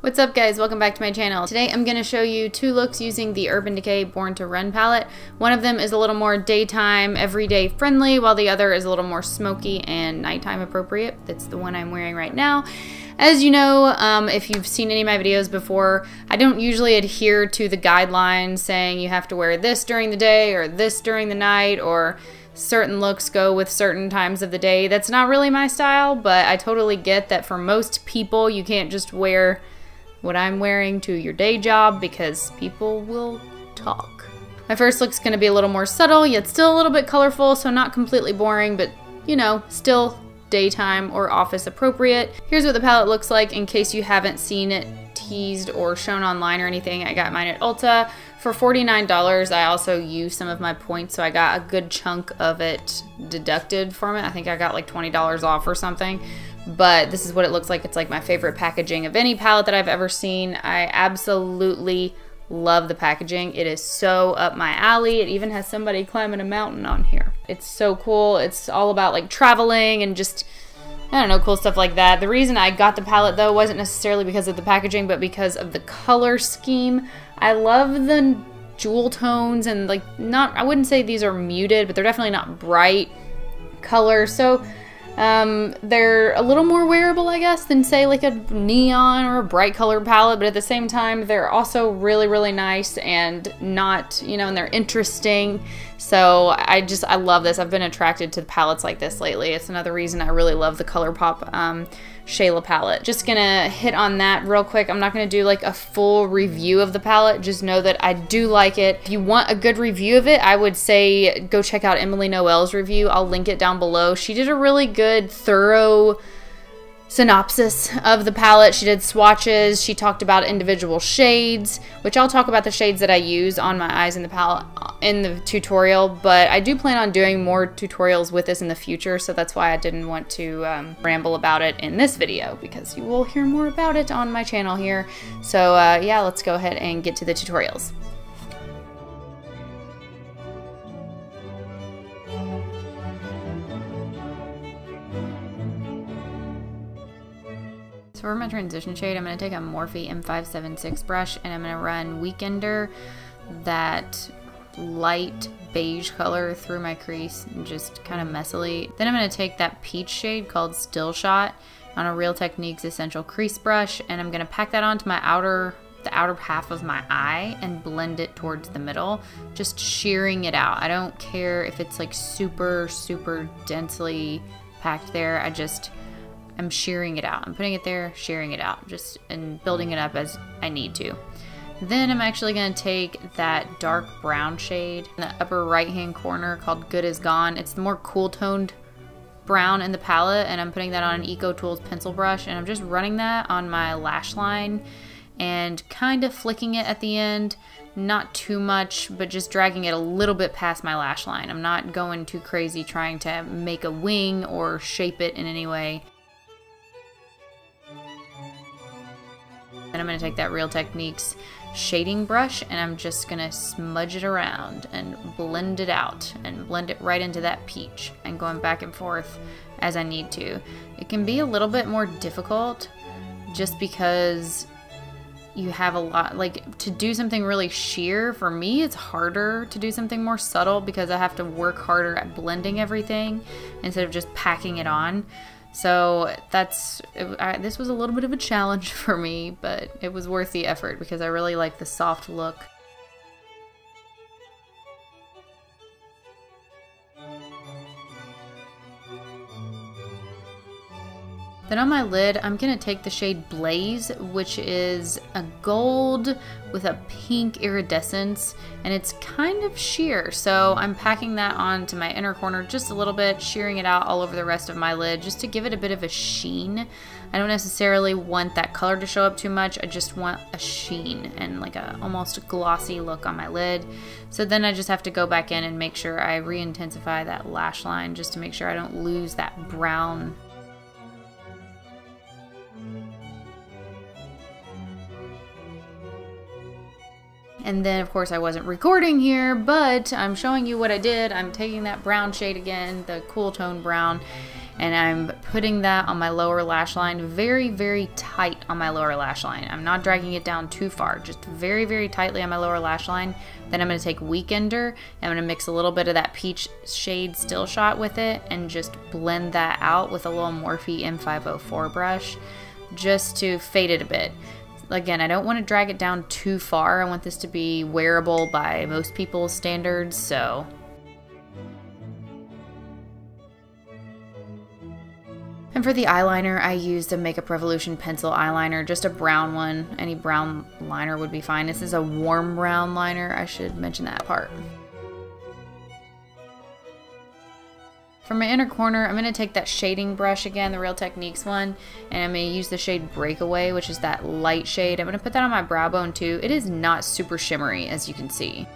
What's up guys, welcome back to my channel. Today I'm going to show you two looks using the Urban Decay Born to Run palette. One of them is a little more daytime, everyday friendly, while the other is a little more smoky and nighttime appropriate. That's the one I'm wearing right now. As you know, if you've seen any of my videos before, I don't usually adhere to the guidelines saying you have to wear this during the day or this during the night, or certain looks go with certain times of the day. That's not really my style, but I totally get that for most people you can't just wear what I'm wearing to your day job because people will talk. My first look's going to be a little more subtle, yet still a little bit colorful, so not completely boring, but you know, still daytime or office appropriate. Here's what the palette looks like in case you haven't seen it teased or shown online or anything. I got mine at Ulta for $49. I also used some of my points, so I got a good chunk of it deducted from it. I think I got like $20 off or something. But this is what it looks like. It's like my favorite packaging of any palette that I've ever seen. I absolutely love the packaging. It is so up my alley. It even has somebody climbing a mountain on here. It's so cool. It's all about like traveling and just, I don't know, cool stuff like that. The reason I got the palette though wasn't necessarily because of the packaging, but because of the color scheme. I love the jewel tones and like I wouldn't say these are muted, but they're definitely not bright colors. So they're a little more wearable, I guess, than say like a neon or a bright colored palette, but at the same time they're also really, really nice and not, you know, and they're interesting. So I love this. I've been attracted to palettes like this lately. It's another reason I really love the ColourPop Shayla palette. Just gonna hit on that real quick. I'm not gonna do like a full review of the palette. Just know that I do like it. If you want a good review of it, I would say go check out Emily Noel's review. I'll link it down below. She did a really good, thorough synopsis of the palette. She did swatches. She talked about individual shades, which I'll talk about the shades that I use on my eyes in the palette in the tutorial, but I do plan on doing more tutorials with this in the future, so that's why I didn't want to ramble about it in this video, because you will hear more about it on my channel here. So yeah, let's go ahead and get to the tutorials. So for my transition shade, I'm going to take a Morphe M576 brush and I'm going to run Weekender, that light beige color, through my crease and just kind of messily. Then I'm going to take that peach shade called Still Shot on a Real Techniques Essential Crease brush, and I'm going to pack that onto my the outer half of my eye and blend it towards the middle, just shearing it out. I don't care if it's like super, super densely packed there. I'm shearing it out. I'm putting it there, shearing it out, just and building it up as I need to. Then I'm actually going to take that dark brown shade in the upper right hand corner called Good Is Gone. It's the more cool toned brown in the palette, and I'm putting that on an Eco Tools pencil brush, and I'm just running that on my lash line and kind of flicking it at the end. Not too much, but just dragging it a little bit past my lash line. I'm not going too crazy trying to make a wing or shape it in any way. And I'm going to take that Real Techniques shading brush and I'm just going to smudge it around and blend it out and blend it right into that peach, and going back and forth as I need to. It can be a little bit more difficult just because you have a lot, like to do something really sheer, for me it's harder to do something more subtle because I have to work harder at blending everything instead of just packing it on. So this was a little bit of a challenge for me, but it was worth the effort because I really like the soft look. Then on my lid, I'm going to take the shade Blaze, which is a gold with a pink iridescence, and it's kind of sheer. So I'm packing that onto my inner corner just a little bit, shearing it out all over the rest of my lid just to give it a bit of a sheen. I don't necessarily want that color to show up too much. I just want a sheen and like a almost glossy look on my lid. So then I just have to go back in and make sure I re-intensify that lash line just to make sure I don't lose that brown. And then, of course, I wasn't recording here, but I'm showing you what I did. I'm taking that brown shade again, the cool tone brown, and I'm putting that on my lower lash line, very, very tight on my lower lash line. I'm not dragging it down too far, just very, very tightly on my lower lash line. Then I'm going to take Weekender, and I'm going to mix a little bit of that peach shade Still Shot with it and just blend that out with a little Morphe M504 brush just to fade it a bit. Again, I don't want to drag it down too far. I want this to be wearable by most people's standards, so. And for the eyeliner, I used a Makeup Revolution pencil eyeliner, just a brown one. Any brown liner would be fine. This is a warm brown liner. I should mention that part. For my inner corner, I'm going to take that shading brush again, the Real Techniques one, and I'm going to use the shade Breakaway, which is that light shade. I'm going to put that on my brow bone too. It is not super shimmery, as you can see.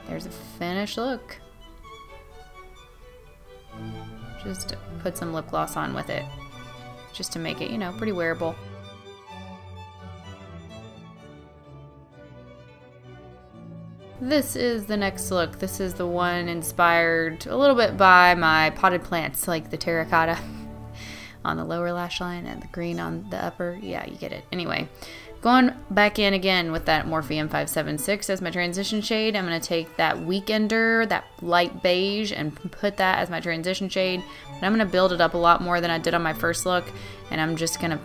There's a finished look. Just put some lip gloss on with it, just to make it, you know, pretty wearable. This is the next look. This is the one inspired a little bit by my potted plants, like the terracotta on the lower lash line and the green on the upper. Yeah, you get it. Anyway, going back in again with that Morphe M576 as my transition shade. I'm going to take that Weekender, that light beige, and put that as my transition shade. But I'm going to build it up a lot more than I did on my first look, and I'm just going to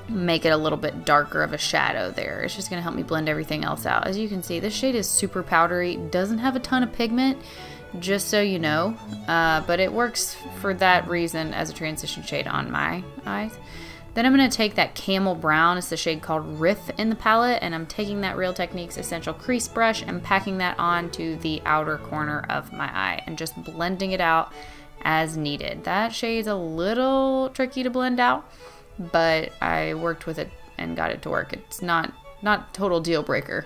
make it a little bit darker of a shadow there. It's just going to help me blend everything else out. As you can see, this shade is super powdery, doesn't have a ton of pigment, just so you know, but it works for that reason as a transition shade on my eyes. Then I'm going to take that Camel Brown, it's the shade called Riff in the palette, and I'm taking that Real Techniques Essential Crease Brush and packing that onto the outer corner of my eye and just blending it out as needed. That shade's a little tricky to blend out, but I worked with it and got it to work. It's not total deal breaker.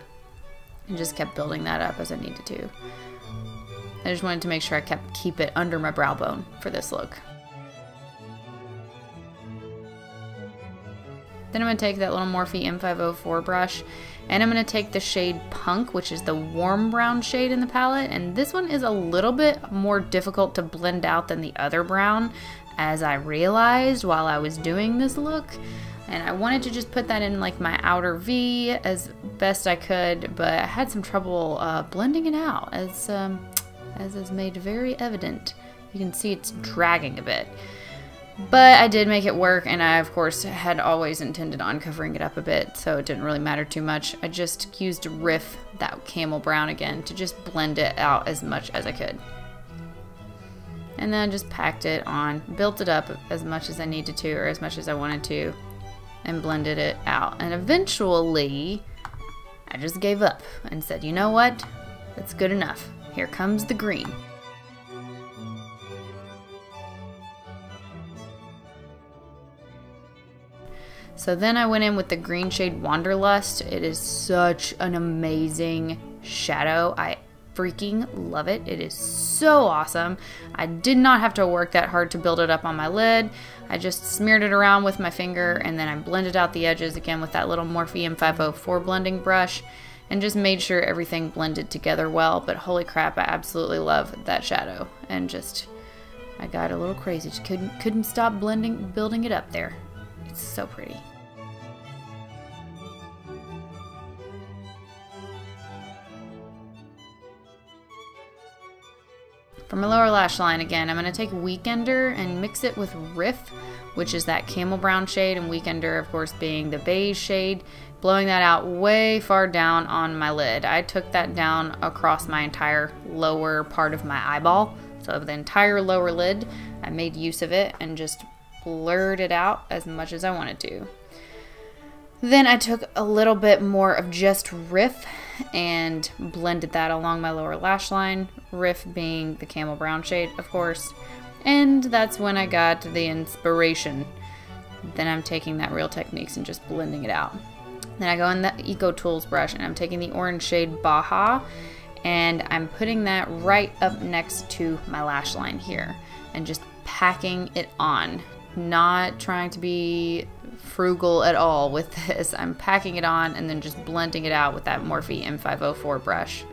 I just kept building that up as I needed to. I just wanted to make sure I keep it under my brow bone for this look. Then I'm going to take that little Morphe M504 brush, and I'm going to take the shade Punk, which is the warm brown shade in the palette, and this one is a little bit more difficult to blend out than the other brown, as I realized while I was doing this look. And I wanted to just put that in like my outer V as best I could, but I had some trouble blending it out, as is made very evident. You can see it's dragging a bit. But I did make it work, and I, of course, had always intended on covering it up a bit, so it didn't really matter too much. I just used Riff, that Camel Brown again, to just blend it out as much as I could. And then I just packed it on, built it up as much as I needed to, or as much as I wanted to, and blended it out. And eventually, I just gave up and said, you know what? That's good enough. Here comes the green. So then I went in with the green shade Wanderlust. It is such an amazing shadow. I freaking love it. It is so awesome. I did not have to work that hard to build it up on my lid. I just smeared it around with my finger, and then I blended out the edges again with that little Morphe M504 blending brush, and just made sure everything blended together well. But holy crap, I absolutely love that shadow. And just, I got a little crazy. Just couldn't stop building it up there. It's so pretty. For my lower lash line, again, I'm going to take Weekender and mix it with Riff, which is that Camel Brown shade, and Weekender, of course, being the beige shade, blowing that out way far down on my lid. I took that down across my entire lower part of my eyeball, so the entire lower lid, I made use of it and just blurred it out as much as I wanted to. Then I took a little bit more of just Riff and blended that along my lower lash line, Riff being the Camel Brown shade, of course, and that's when I got the inspiration. Then I'm taking that Real Techniques and just blending it out. Then I go in the Eco Tools brush, and I'm taking the orange shade Baja, and I'm putting that right up next to my lash line here, and just packing it on. Not trying to be frugal at all with this. I'm packing it on and then just blending it out with that Morphe M504 brush.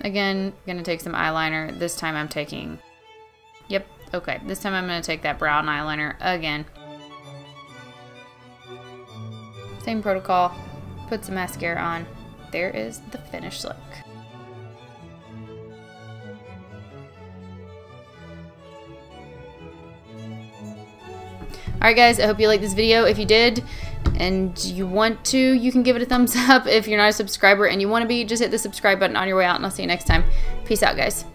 Again, I'm going to take some eyeliner. This time I'm taking... Yep, okay. This time I'm going to take that brown eyeliner again. Same protocol. Put some mascara on. There is the finished look. Alright guys, I hope you liked this video. If you did and you want to, you can give it a thumbs up. If you're not a subscriber and you want to be, just hit the subscribe button on your way out, and I'll see you next time. Peace out, guys.